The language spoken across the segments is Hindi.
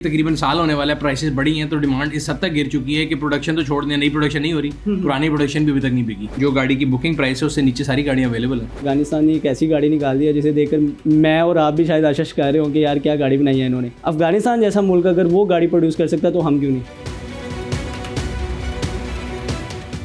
तकरीबन साल होने वाला है, प्राइसेस बढ़ी हैं तो डिमांड इस हद तक गिर चुकी है कि प्रोडक्शन तो छोड़ दें, नई प्रोडक्शन नहीं हो रही, पुरानी प्रोडक्शन भी अभी तक नहीं बिकी। जो गाड़ी की बुकिंग प्राइस है उससे नीचे सारी गाड़ियाँ अवेलेबल हैं। अफगानिस्तान ने एक ऐसी गाड़ी निकाल दी है जिसे देखकर मैं और आप भी शायद आशीष कह रहे हो कि यार क्या गाड़ी बनाई है इन्होंने। अफगानिस्तान जैसा मुल्क अगर वो गाड़ी प्रोड्यूस कर सकता है तो हम क्यों नहीं।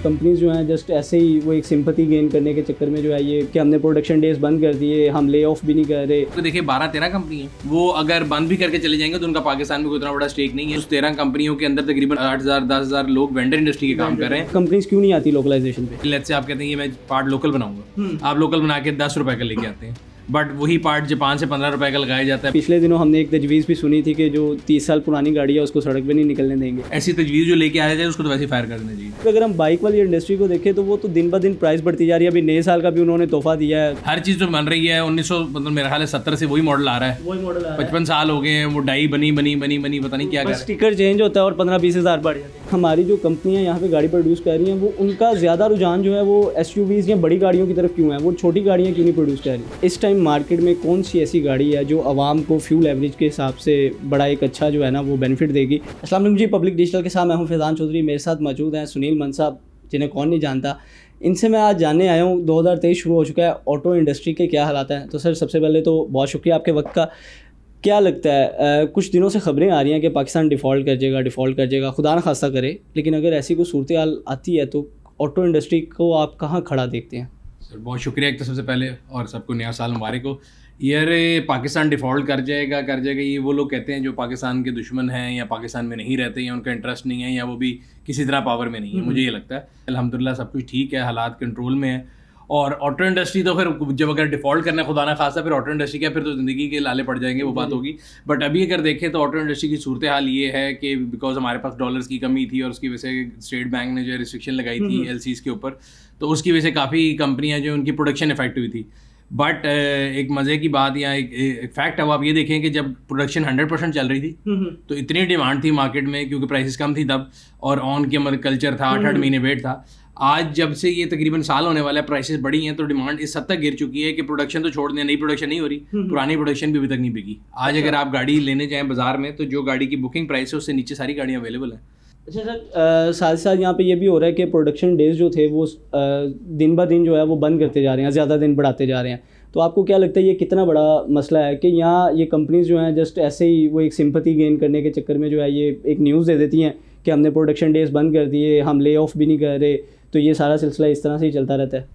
कंपनीज जो हैं जस्ट ऐसे ही वो एक सिंपैथी गेन करने के चक्कर में जो है ये कि हमने प्रोडक्शन डेज बंद कर दिए, हम ले ऑफ भी नहीं कर रहे। तो देखिए 12-13 कंपनी है, वो अगर बंद भी करके चले जाएंगे तो उनका पाकिस्तान में कोई उतना बड़ा स्टेक नहीं है। उस 13 कंपनियों के अंदर तकरीबन 8,000-10,000 लोग वेंडर इंडस्ट्री के काम कर रहे हैं। कंपनीज क्यों नहीं आती लोकलाइजेशन पे? लेट्स से आप कहते हैं ये मैं पार्ट लोकल बनाऊंगा, आप लोकल बना के 10 रुपए का लेके आते हैं, बट वही पार्ट जापान से 15 रुपए का लगाया जाता है। पिछले दिनों हमने एक तजवीज़ भी सुनी थी कि जो 30 साल पुरानी गाड़ी है उसको सड़क पे नहीं निकलने देंगे। ऐसी तजवीज़ जो लेके आया जाए उसको तो वैसे फायर कर देना चाहिए। तो अगर हम बाइक वाली इंडस्ट्री को देखें तो वो तो दिन ब दिन प्राइस बढ़ती जा रही है। अभी नए साल का भी उन्होंने तोहफा दिया है। हर चीज़ तो बन रही है। 1900 मतलब मेरा ख्याल है 70 से वही मॉडल आ रहा है, वही मॉडल 55 साल हो गए हैं, वो डाई बनी पता नहीं क्या कर। स्टिकर चेंज होता है और 15-20 हज़ार बढ़ जाते हैं। हमारी जो कंपनियां यहाँ पे गाड़ी प्रोड्यूस कर रही हैं वो उनका ज़्यादा रुझान जो है वो SUVs या बड़ी गाड़ियों की तरफ क्यों है, वो छोटी गाड़ियाँ क्यों नहीं प्रोड्यूस कर रही। इस टाइम मार्केट में कौन सी ऐसी गाड़ी है जो आवाम को फ्यूल एवरेज के हिसाब से बड़ा एक अच्छा जो है ना वो बेनिफिट देगी। अस्सलाम वालेकुम जी, पब्लिक डिजिटल के साथ मैं हूँ फैज़ान चौधरी। मेरे साथ मौजूद हैं सुनील मन साहब, जिन्हें कौन नहीं जानता। इनसे मैं आज जानने आया हूँ 2023 शुरू हो चुका है, ऑटो इंडस्ट्री के क्या हालात हैं। तो सर सबसे पहले तो बहुत शुक्रिया आपके वक्त का। क्या लगता है कुछ दिनों से खबरें आ रही हैं कि पाकिस्तान डिफ़ॉल्ट कर जाएगा, खुदा न खास्ता करे, लेकिन अगर ऐसी कोई सूरत हाल आती है तो ऑटो इंडस्ट्री को आप कहाँ खड़ा देखते हैं? सर बहुत शुक्रिया एक तो सबसे पहले, और सबको नया साल मुबारक हो। यार पाकिस्तान डिफ़ॉल्ट कर जाएगा ये वो लोग कहते हैं जो पाकिस्तान के दुश्मन हैं या पाकिस्तान में नहीं रहते या उनका इंटरेस्ट नहीं है या वो भी किसी तरह पावर में नहीं है। मुझे ये लगता है अल्हम्दुलिल्लाह सब कुछ ठीक है, हालात कंट्रोल में है। और ऑटो इंडस्ट्री तो फिर जब अगर डिफ़ॉल्ट करना है खुदा ना खासा, फिर ऑटो इंडस्ट्री क्या, फिर तो ज़िंदगी के लाले पड़ जाएंगे, वो बात होगी। बट अभी अगर देखें तो ऑटो इंडस्ट्री की सूरत हाल ये है कि बिकॉज हमारे पास डॉलर्स की कमी थी और उसकी वजह से स्टेट बैंक ने जो रिस्ट्रिक्शन लगाई थी LCs के ऊपर, तो उसकी वजह से काफ़ी कंपनियाँ जो उनकी प्रोडक्शन इफेक्ट हुई थी। बट एक मज़े की बात या एक फैक्ट है वो आप ये देखें कि जब प्रोडक्शन 100% चल रही थी तो इतनी डिमांड थी मार्केट में, क्योंकि प्राइसेस कम थी तब और ऑन के मतलब कल्चर था, 8-8 महीने वेट था। आज जब से ये तकरीबन साल होने वाला है, प्राइसेस बढ़ी हैं तो डिमांड इस हद तक गिर चुकी है कि प्रोडक्शन तो छोड़ दें, नई प्रोडक्शन नहीं हो रही, पुरानी प्रोडक्शन भी अभी तक नहीं बिकी। आज अगर आप गाड़ी लेने जाएँ बाजार में तो जो गाड़ी की बुकिंग प्राइस है उससे नीचे सारी गाड़ियाँ अवेलेबल हैं। अच्छा सर, साथ साथ यहाँ पे ये भी हो रहा है कि प्रोडक्शन डेज जो थे वो दिन ब दिन जो है वो बंद करते जा रहे हैं, ज़्यादा दिन बढ़ाते जा रहे हैं। तो आपको क्या लगता है ये कितना बड़ा मसला है कि यहाँ ये कंपनीज जो हैं जस्ट ऐसे ही वो एक सिंपैथी गेन करने के चक्कर में जो है ये एक न्यूज़ दे देती हैं कि हमने प्रोडक्शन डेज बंद कर दिए, हम ले ऑफ भी नहीं कर रहे, तो ये सारा सिलसिला इस तरह से ही चलता रहता है?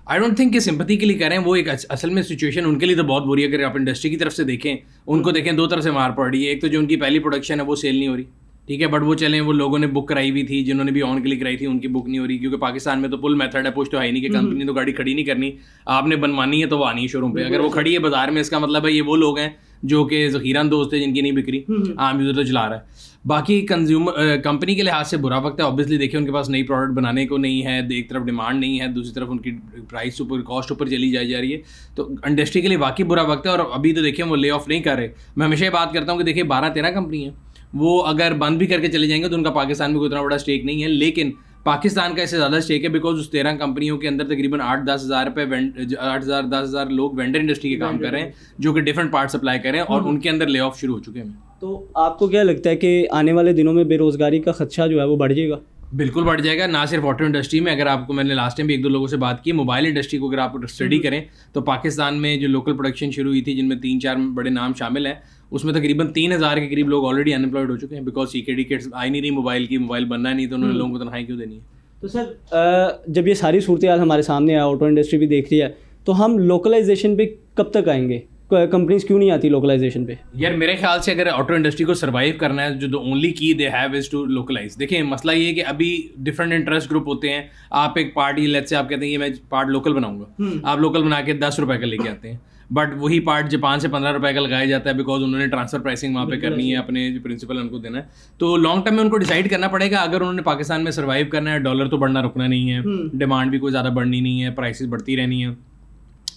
आई डोंट थिंक कि सिंपैथी के लिए करें, वो एक असल में सिचुएशन उनके लिए तो बहुत बुरी है। अगर आप इंडस्ट्री की तरफ से देखें, उनको देखें दो तरफ से मार पड़ रही है। एक तो जो उनकी पहली प्रोडक्शन है वो सेल नहीं हो रही, ठीक है, बट वो चलें वो लोगों ने बुक कराई हुई थी, जिन्होंने भी ऑन के लिए कराई थी उनकी बुक नहीं हो रही, क्योंकि पाकिस्तान में तो पुल मेथड है, पुश तो है नहीं कि कंपनी तो गाड़ी खड़ी नहीं करनी, आपने बनवानी है तो वो आनी है शोरूम पे। अगर वो खड़ी है बाजार में, इसका मतलब है ये वो लोग हैं जो कि ज़ख़ीरन दोस्त है जिनकी नहीं बिक्री, आम यूज़र तो चला रहा है। बाकी कंज्यूमर कंपनी के लिहाज से बुरा वक्त है। ऑब्वियसली देखिए उनके पास नई प्रोडक्ट बनाने को नहीं है, एक तरफ डिमांड नहीं है, दूसरी तरफ उनकी प्राइस ऊपर कॉस्ट ऊपर चली जा रही है, तो इंडस्ट्री के लिए वाकई बुरा वक्त है। और अभी तो देखिए वो ले ऑफ नहीं कर रहे। मैं हमेशा बात करता हूँ कि देखिए 12-13 कंपनी है, वो अगर बंद भी करके चले जाएंगे तो उनका पाकिस्तान में कोई उतना बड़ा स्टेक नहीं है, लेकिन पाकिस्तान का इससे ज़्यादा स्टेक है बिकॉज उस 13 कंपनियों के अंदर तकरीबन 8,000-10,000 लोग वेंडर इंडस्ट्री के काम कर रहे हैं जो कि डिफरेंट पार्ट सप्लाई कर रहे हैं और उनके अंदर ले ऑफ शुरू हो चुके हैं। तो आपको क्या लगता है कि आने वाले दिनों में बेरोज़गारी का खदशा जो है वो बढ़ जाएगा? बिल्कुल बढ़ जाएगा, ना सिर्फ ऑटो इंडस्ट्री में। अगर आपको मैंने लास्ट टाइम भी 1-2 लोगों से बात की, मोबाइल इंडस्ट्री को अगर आप स्टडी करें तो पाकिस्तान में जो लोकल प्रोडक्शन शुरू हुई थी जिनमें 3-4 बड़े नाम शामिल हैं, उसमें तकरीबन 3,000 के करीब लोग ऑलरेडी अनएम्प्लॉयड हो चुके हैं बिकॉज CKD किट्स आई नहीं रही मोबाइल की, मोबाइल बनना नहीं, तो उन्होंने लोगों को तनख्वाही क्यों देनी है। तो सर जब ये सारी सूरत हाल हमारे सामने है, ऑटो इंडस्ट्री भी देख रही है, तो हम लोकलाइजेशन पे कब तक आएंगे? कंपनीज क्यों नहीं आती लोकलाइजेशन पे? यार मेरे ख्याल से अगर ऑटो इंडस्ट्री को सर्वाइव करना है, जो the only key they have is to localise. देखिए मसला ये है कि अभी डिफरेंट इंटरेस्ट ग्रुप होते हैं। आप एक पार्टी लेट्स से आप कहते हैं ये मैं पार्ट लोकल बनाऊंगा, आप लोकल बना के 10 रुपए का लेके आते हैं, बट वही पार्ट जापान से 15 रुपए का लगाया जाता है बिकॉज उन्होंने ट्रांसफर प्राइसिंग वहाँ पे करनी है, अपने जो प्रिंसिपल उनको देना है। तो लॉन्ग टर्म में उनको डिसाइड करना पड़ेगा अगर उन्होंने पाकिस्तान में सर्वाइव करना है। डॉलर तो बढ़ना रुकना नहीं है, डिमांड भी कोई ज़्यादा बढ़नी नहीं है, प्राइसेस बढ़ती रहनी है।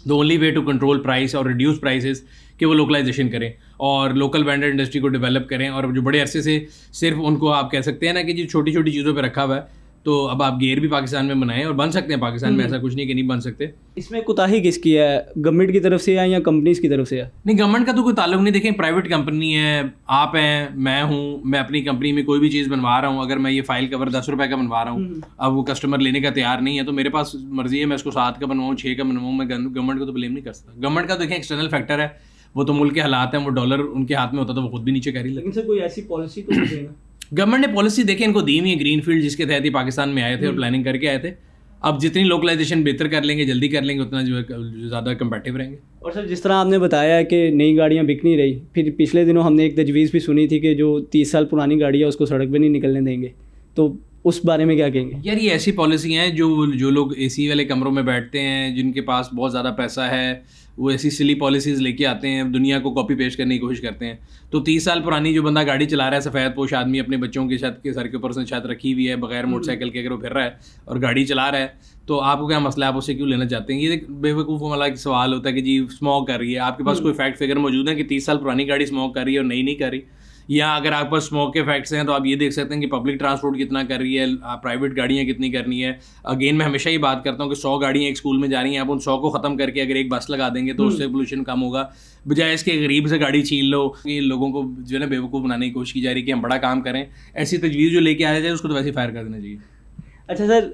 The only way to control price और रिड्यूस प्राइसेस कि वो लोकलाइजेशन करें और लोकल वेंडर इंडस्ट्री को डेवलप करें। और जो बड़े अरसे से सिर्फ उनको आप कह सकते हैं ना कि जो छोटी छोटी चीज़ों पे रखा हुआ है, तो अब आप गियर भी पाकिस्तान में बनाएं और बन सकते हैं पाकिस्तान में, ऐसा कुछ नहीं कि नहीं बन सकते। इसमें कोताही किसकी है, गवर्नमेंट की तरफ से है या कंपनीज की तरफ से है? नहीं, गवर्नमेंट का तो कोई ताल्लुक नहीं। देखें, प्राइवेट कंपनी है, आप हैं, मैं हूँ, मैं अपनी कंपनी में कोई भी चीज़ बनवा रहा हूँ, अगर मैं ये फाइल कवर 10 रुपये का बनवा रहा हूँ, अब वो कस्टमर लेने का तैयार नहीं है, तो मेरे पास मर्जी है, मैं उसको 7 का बनवाऊँ, 6 का बनवाऊँ, मैं गवर्नमेंट को तो ब्लेम नहीं कर सकता। गवर्नमेंट का देखें एक्सटर्नल फैक्टर है, वो तो मुल्क के हालात हैं, वो डॉलर उनके हाथ में होता तो वो खुद भी नीचे कह रही। लेकिन सर कोई ऐसी पॉलिसी तो नहीं देना। गवर्नमेंट ने पॉलिसी देखें इनको दी हुई है, ग्रीन फील्ड जिसके तहत ही पाकिस्तान में आए थे और प्लानिंग करके आए थे। अब जितनी लोकलाइजेशन बेहतर कर लेंगे, जल्दी कर लेंगे, उतना जो है ज़्यादा कंपेटिटिव रहेंगे। और सर जिस तरह आपने बताया है कि नई गाड़ियाँ बिक नहीं रही, फिर पिछले दिनों हमने एक तजवीज़ भी सुनी थी कि जो 30 साल पुरानी गाड़ी है उसको सड़क पे नहीं निकलने देंगे, तो उस बारे में क्या कहेंगे? यार ये ऐसी पॉलिसी हैं जो लोग एसी वाले कमरों में बैठते हैं, जिनके पास बहुत ज़्यादा पैसा है, वो ऐसी सिली पॉलिसीज़ लेके आते हैं, दुनिया को कॉपी पेस्ट करने की कोशिश करते हैं। तो 30 साल पुरानी जो बंदा गाड़ी चला रहा है, सफ़ेद पोश आदमी, अपने बच्चों के छत के सर के ऊपर से छत रखी हुई है, बगैर मोटरसाइकिल के अगर वो फिर रहा है और गाड़ी चला रहा है, तो आपको क्या मसला है, आप उससे क्यों लेना चाहते हैं? ये एक बेवकूफ़ वाला सवाल होता है कि जी स्मोक कर रही है, आपके पास कोई फैक्ट फिगर मौजूद है कि 30 साल पुरानी गाड़ी स्मोक कर रही है और नई नहीं कर रही? या अगर आपके पास स्मोक के फैक्ट्स हैं तो आप ये देख सकते हैं कि पब्लिक ट्रांसपोर्ट कितना कर रही है, प्राइवेट गाड़ियाँ कितनी करनी है। अगेन मैं हमेशा ही बात करता हूँ कि 100 गाड़ियाँ एक स्कूल में जा रही हैं, आप उन 100 को ख़त्म करके अगर एक बस लगा देंगे तो उससे पोल्यूशन कम होगा, बजाय इसके गरीब से गाड़ी छीन लो। ये लोगों को जो है ना बेवकूफ़ बनाने की कोशिश की जा रही है कि हम बड़ा काम करें। ऐसी तजवीज़ जो लेके आया जाए उसको तो वैसे फायर कर देना चाहिए। अच्छा सर,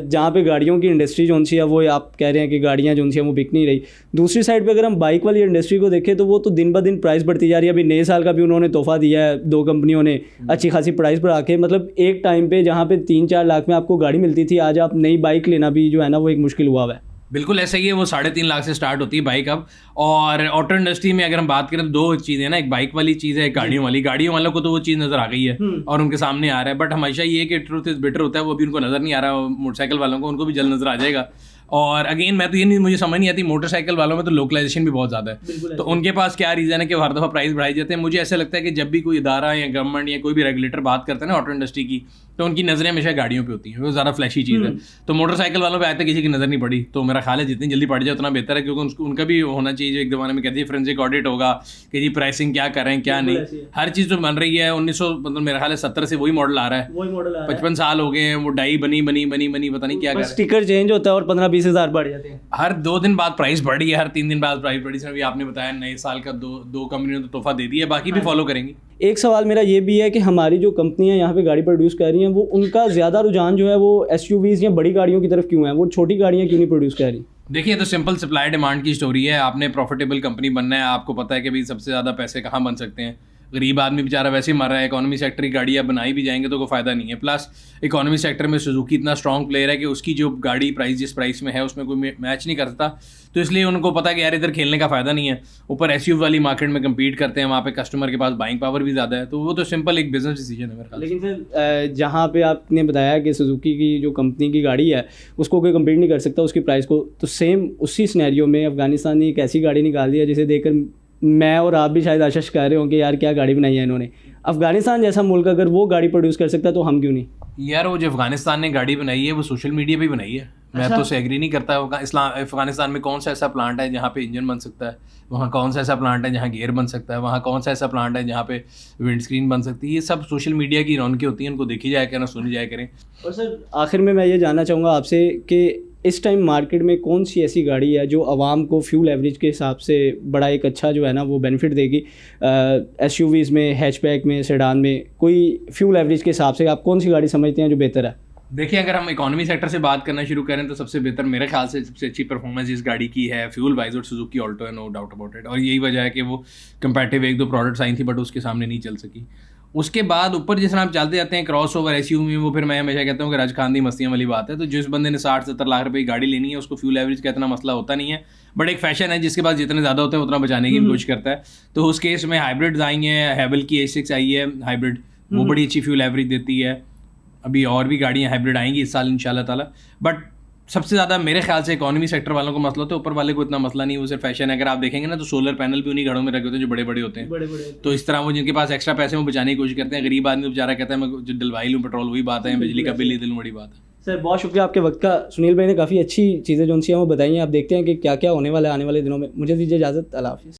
जहाँ पे गाड़ियों की इंडस्ट्री जो सी है वो आप कह रहे हैं कि गाड़ियाँ जो सी हैं वो बिक नहीं रही, दूसरी साइड पे अगर हम बाइक वाली इंडस्ट्री को देखें तो वो तो दिन ब दिन प्राइस बढ़ती जा रही है। अभी नए साल का भी उन्होंने तोहफा दिया है, 2 कंपनियों ने अच्छी खासी प्राइस बढ़ा के, मतलब एक टाइम पे जहाँ पे 3-4 लाख में आपको गाड़ी मिलती थी, आज आप नई बाइक लेना भी जो है ना वो एक मुश्किल हुआ है। बिल्कुल ऐसा ही है, वो 3.5 लाख से स्टार्ट होती है बाइक अब। और ऑटो इंडस्ट्री में अगर हम बात करें तो 2 चीज़ें ना, एक बाइक वाली चीज़ है, एक गाड़ियों वाली। गाड़ियों वालों को तो वो चीज़ नज़र आ गई है और उनके सामने आ रहा है, बट हमेशा ये कि ट्रूथ इज़ बेटर होता है, वो भी उनको नज़र नहीं आ रहा। मोटरसाइकिल वालों को उनको भी जल्द नज़र आ जाएगा। और अगेन मैं तो ये नहीं, मुझे समझ नहीं आती, मोटरसाइकिल वालों में तो लोकलाइजेशन भी बहुत ज़्यादा है, तो उनके पास क्या रीज़न है कि हर दफ़ा प्राइस बढ़ाई जाते हैं। मुझे ऐसा लगता है कि जब भी कोई इदारा या गवर्नमेंट या कोई भी रेगुलेटर बात करते हैं ना ऑटो इंडस्ट्री की, तो उनकी नज़रें हमेशा गाड़ियों पे होती हैं, वो ज़्यादा फ्लैशी चीज़ है। तो मोटरसाइकिल वालों पे आज तक किसी की नज़र नहीं पड़ी, तो मेरा ख्याल है जितनी जल्दी पड़ जाए उतना बेहतर है, क्योंकि उनका भी होना चाहिए। एक ज़माने में कहते हैं फोरेंसिक ऑडिट होगा कि जी प्राइसिंग क्या करें क्या नहीं, हर चीज़ तो बन रही है। 1900 मतलब मेरा ख्याल है 70 से वही मॉडल आ रहा है, 55 साल हो गए हैं, वो डाई बनी पता नहीं क्या, स्टिकर चेंज होता है और 15-20 हज़ार बढ़ जाते हैं। हर 2 दिन बाद प्राइस बढ़ी है, हर 3 दिन बाद प्राइस बढ़ी। अभी आपने बताया नए साल का 2 कंपनियों ने तो तोहफा दे दिया है, बाकी भी फॉलो करेंगी। एक सवाल मेरा ये भी है कि हमारी जो कंपनियां यहाँ पे गाड़ी प्रोड्यूस कर रही हैं, वो उनका ज़्यादा रुझान जो है वो एसयूवीज़ या बड़ी गाड़ियों की तरफ क्यों है, वो छोटी गाड़ियाँ क्यों नहीं प्रोड्यूस कर रही? देखिए, तो सिंपल सप्लाई डिमांड की स्टोरी है। आपने प्रॉफिटेबल कंपनी बनना है, आपको पता है कि भाई सबसे ज़्यादा पैसे कहाँ बन सकते हैं। गरीब आदमी बेचारा वैसे ही मर रहा है, इकोनॉमी सेक्टर की गाड़ी आप बनाई भी जाएंगे तो कोई फ़ायदा नहीं है। प्लस इकोनॉमी सेक्टर में सुजुकी इतना स्ट्रॉन्ग प्लेयर है कि उसकी जो गाड़ी प्राइस जिस प्राइस में है उसमें कोई मैच नहीं करता, तो इसलिए उनको पता है कि यार इधर खेलने का फ़ायदा नहीं है। ऊपर एसयूवी वाली मार्केट में कम्पीट करते हैं, वहाँ पे कस्टमर के पास बाइंग पावर भी ज़्यादा है, तो वो तो सिंपल एक बिजनेस डिसीजन है मेरे ख्याल। लेकिन सर जहाँ पे आपने बताया कि सुजुकी की जो कंपनी की गाड़ी है उसको कोई कम्पीट नहीं कर सकता उसकी प्राइस को, तो सेम उसी सिनेरियो में अफगानिस्तान ने एक ऐसी गाड़ी निकाल दी है जिसे देखकर मैं और आप भी शायद आशीष कह रहे होंगे यार क्या गाड़ी बनाई है इन्होंने। अफगानिस्तान जैसा मुल्क अगर वो गाड़ी प्रोड्यूस कर सकता है तो हम क्यों नहीं? यार वो जो अफगानिस्तान ने गाड़ी बनाई है वो सोशल मीडिया पे ही बनाई है। मैं तो उससे एग्री नहीं करता। अफगानिस्तान में कौन सा ऐसा प्लांट है जहाँ पे इंजन बन सकता है, वहाँ कौन सा ऐसा प्लांट है जहाँ गियर बन सकता है, वहाँ कौन सा ऐसा प्लांट है जहाँ पे विंड स्क्रीन बन सकती है। ये सब सोशल मीडिया की रौनकें होती हैं, उनको देखी जाए करें, सुनी जाए करें। और सर आखिर में मैं ये जानना चाहूँगा आपसे कि इस टाइम मार्केट में कौन सी ऐसी गाड़ी है जो आवाम को फ्यूल एवरेज के हिसाब से बड़ा एक अच्छा जो है ना वो बेनिफिट देगी? एसयूवीज़ में, हैचबैक में, सेडान में, कोई फ्यूल एवरेज के हिसाब से आप कौन सी गाड़ी समझते हैं जो बेहतर है? देखिए, अगर हम इकोनॉमी सेक्टर से बात करना शुरू करें तो सबसे बेहतर मेरे ख्याल से सबसे अच्छी परफॉर्मेंस इस गाड़ी की है फ्यूल वाइज और सुजुकी ऑल्टो है, नो डाउट अबाउट इट। और यही वजह है कि वो कंपैरेटिव 1-2 प्रोडक्ट्स आई थी बट उसके सामने नहीं चल सकी। उसके बाद ऊपर जिस तरह आप चलते जाते हैं क्रॉस ओवर एसयूवी में, वो फिर मैं हमेशा कहता हूँ कि राजखांदी मस्तियाँ वाली बात है। तो जिस बंदे ने 60-70 लाख रुपए की गाड़ी लेनी है उसको फ्यूल एवरेज का इतना मसला होता नहीं है, बट एक फैशन है जिसके पास जितने ज़्यादा होते हैं उतना बचाने की कोशिश करता है। तो उस केस में हाइब्रिड्स आई हैं, हेवल की A6 आई है हाइब्रिड, वो बड़ी अच्छी फ्यूल एवरेज देती है। अभी और भी गाड़ियाँ हाइब्रिड आएंगी इस साल इंशाल्लाह ताला, बट सबसे ज़्यादा मेरे ख्याल से इकोनॉमी सेक्टर वालों को मसला होता है, ऊपर वाले को इतना मसला नहीं, वो सिर्फ फैशन है। अगर आप देखेंगे ना तो सोलर पैनल भी उन्हीं घरों में रखे होते हैं जो बड़े बड़े होते हैं। तो इस तरह वो जिनके पास एक्स्ट्रा पैसे वो बचाने की कोशिश करते हैं। गरीब आदमी बेचारा कहता है मैं जो डलवाई लूँ पेट्रोल, वही बात है, बिजली का बिल ही दिलूँ, बड़ी बात है। सर बहुत शुक्रिया आपके वक्त का। सुनील भाई ने काफ़ी अच्छी चीज़ें जो उनसे वो बताई हैं। आप देखते हैं कि क्या क्या होने वाला है आने वाले दिनों में। मुझे दीजिए इजाज़त, अल्लाह हाफ़िज़।